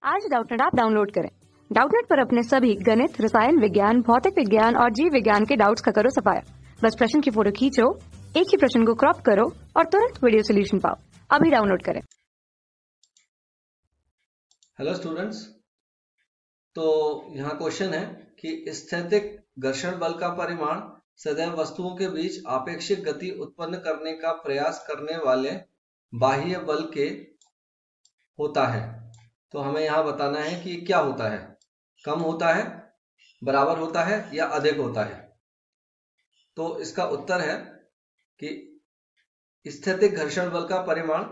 आज Doubtnut app download करें। Doubtnut पर अपने सभी गणित, रसायन विज्ञान, भौतिक विज्ञान और जीव विज्ञान के डाउट्स का करो सफाया। बस प्रश्न की फोटो खींचो, एक ही प्रश्न को क्रॉप करो और तुरंत वीडियो सोल्यूशन पाओ। अभी डाउनलोड करें। हेलो स्टूडेंट्स, तो यहाँ क्वेश्चन है कि स्थैतिक घर्षण बल का परिमाण सदैव वस्तुओं के बीच आपेक्षिक गति उत्पन्न करने का प्रयास करने वाले बाह्य बल के होता है। तो हमें यहाँ बताना है कि क्या होता है, कम होता है, बराबर होता है या अधिक होता है। तो इसका उत्तर है कि स्थैतिक घर्षण बल का परिमाण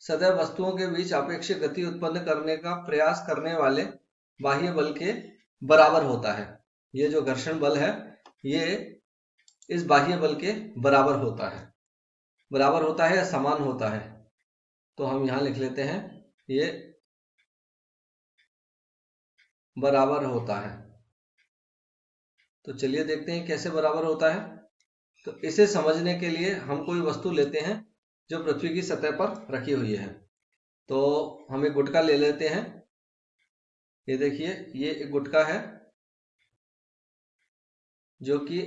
सदैव वस्तुओं के बीच आपेक्षिक गति उत्पन्न करने का प्रयास करने वाले बाह्य बल के बराबर होता है। ये जो घर्षण बल है ये इस बाह्य बल के बराबर होता है। बराबर होता है या समान होता है, तो हम यहां लिख लेते हैं ये बराबर होता है। तो चलिए देखते हैं कैसे बराबर होता है। तो इसे समझने के लिए हम कोई वस्तु लेते हैं जो पृथ्वी की सतह पर रखी हुई है। तो हम एक गुटका ले लेते हैं। ये देखिए, ये एक गुटका है जो कि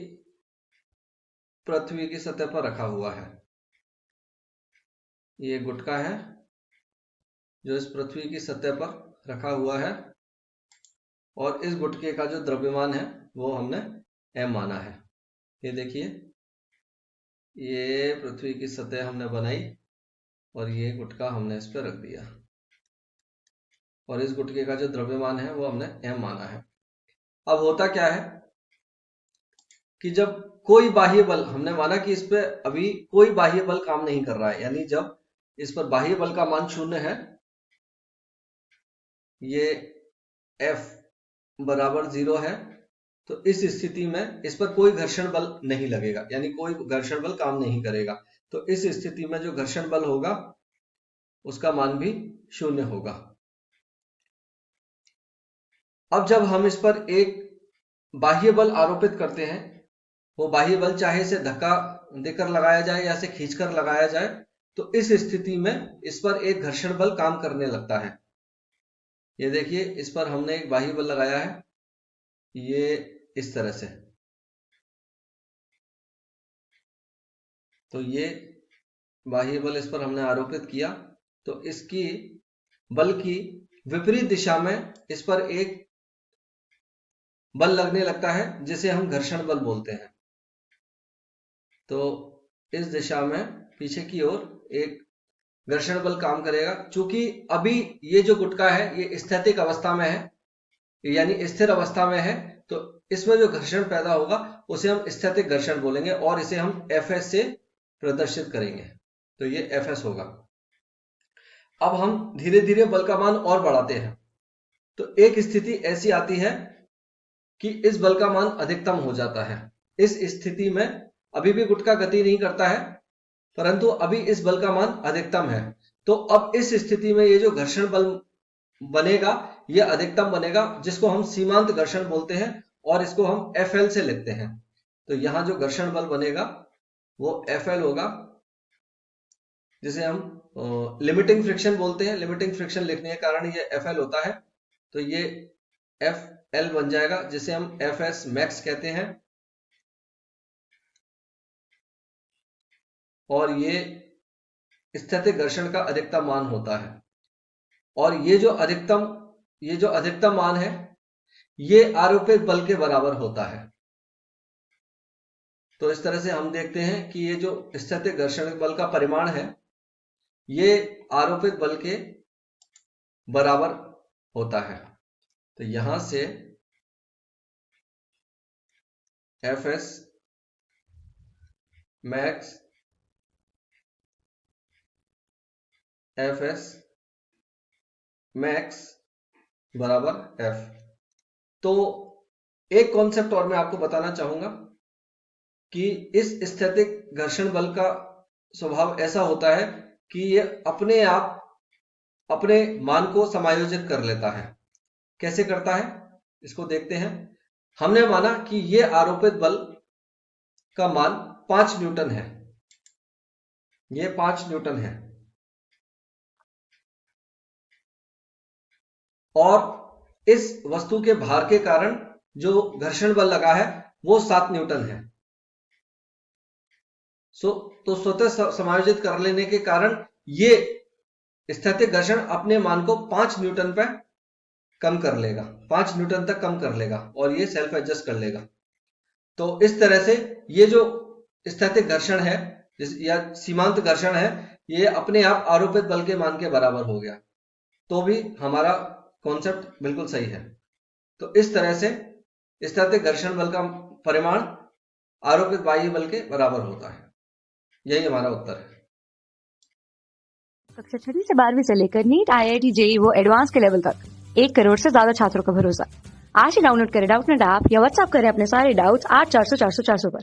पृथ्वी की सतह पर रखा हुआ है। ये गुटका है जो इस पृथ्वी की सतह पर रखा हुआ है और इस गुटके का जो द्रव्यमान है वो हमने m माना है। ये देखिए, ये पृथ्वी की सतह हमने बनाई और ये गुटका हमने इस पर रख दिया और इस गुटके का जो द्रव्यमान है वो हमने m माना है। अब होता क्या है कि जब कोई बाह्य बल, हमने माना कि इस पे अभी कोई बाह्य बल काम नहीं कर रहा है, यानी जब इस पर बाह्य बल का मान 0 है, ये F बराबर 0 है, तो इस स्थिति में इस पर कोई घर्षण बल नहीं लगेगा, यानी कोई घर्षण बल काम नहीं करेगा। तो इस स्थिति में जो घर्षण बल होगा उसका मान भी 0 होगा। अब जब हम इस पर एक बाह्य बल आरोपित करते हैं, वो बाह्य बल चाहे इसे धक्का देकर लगाया जाए या इसे खींचकर लगाया जाए, तो इस स्थिति में इस पर एक घर्षण बल काम करने लगता है। ये देखिए, इस पर हमने एक बाह्य बल लगाया है, ये इस तरह से। तो ये बाह्य बल इस पर हमने आरोपित किया, तो इसकी बल की विपरीत दिशा में इस पर एक बल लगने लगता है जिसे हम घर्षण बल बोलते हैं। तो इस दिशा में पीछे की ओर एक घर्षण बल काम करेगा। चूंकि अभी ये जो गुटका है ये स्थैतिक अवस्था में है, यानी स्थिर अवस्था में है, तो इसमें जो घर्षण पैदा होगा उसे हम स्थैतिक घर्षण बोलेंगे और इसे हम Fs से प्रदर्शित करेंगे। तो ये Fs होगा। अब हम धीरे धीरे बल का मान और बढ़ाते हैं, तो एक स्थिति ऐसी आती है कि इस बल का मान अधिकतम हो जाता है। इस स्थिति में अभी भी गुटका गति नहीं करता है, परंतु अभी इस बल का मान अधिकतम है। तो अब इस स्थिति में ये जो घर्षण बल बनेगा ये अधिकतम बनेगा, जिसको हम सीमांत घर्षण बोलते हैं और इसको हम Fl से लिखते हैं। तो यहां जो घर्षण बल बनेगा वो Fl होगा, जिसे हम लिमिटिंग फ्रिक्शन बोलते हैं। लिमिटिंग फ्रिक्शन लिखने के कारण ये Fl होता है। तो ये Fl बन जाएगा, जिसे हम Fs मैक्स कहते हैं। और ये स्थैतिक घर्षण का अधिकतम मान होता है। और ये जो अधिकतम मान है ये आरोपित बल के बराबर होता है। तो इस तरह से हम देखते हैं कि ये जो स्थैतिक घर्षण बल का परिमाण है ये आरोपित बल के बराबर होता है। तो यहां से Fs मैक्स Fs मैक्स बराबर F। तो एक कॉन्सेप्ट और मैं आपको बताना चाहूंगा कि इस स्थैतिक घर्षण बल का स्वभाव ऐसा होता है कि ये अपने आप अपने मान को समायोजित कर लेता है। कैसे करता है इसको देखते हैं। हमने माना कि ये आरोपित बल का मान 5 न्यूटन है, ये 5 न्यूटन है। और इस वस्तु के भार के कारण जो घर्षण बल लगा है वो 7 न्यूटन है। तो स्वतः समायोजित कर लेने के कारण ये स्थैतिक घर्षण अपने मान को 5 न्यूटन पे कम कर लेगा, 5 न्यूटन तक कम कर लेगा और ये सेल्फ एडजस्ट कर लेगा। तो इस तरह से ये जो स्थैतिक घर्षण है या सीमांत घर्षण है, ये अपने आप आरोपित बल के मान के बराबर हो गया। तो भी हमारा कॉन्सेप्ट बिल्कुल सही है। तो इस तरह से स्थैतिक घर्षण बल का परिमाण आरोपित बाह्य बल के बराबर होता है। यही हमारा उत्तर है। कक्षा 6 से 12वीं से लेकर नीट, IIT, JEE वो एडवांस के लेवल तक 1 करोड़ से ज्यादा छात्रों का भरोसा। आज ही डाउनलोड करें डाउटनेट ऐप या व्हाट्सएप करें अपने सारे डाउट्स 8400 400 400 पर।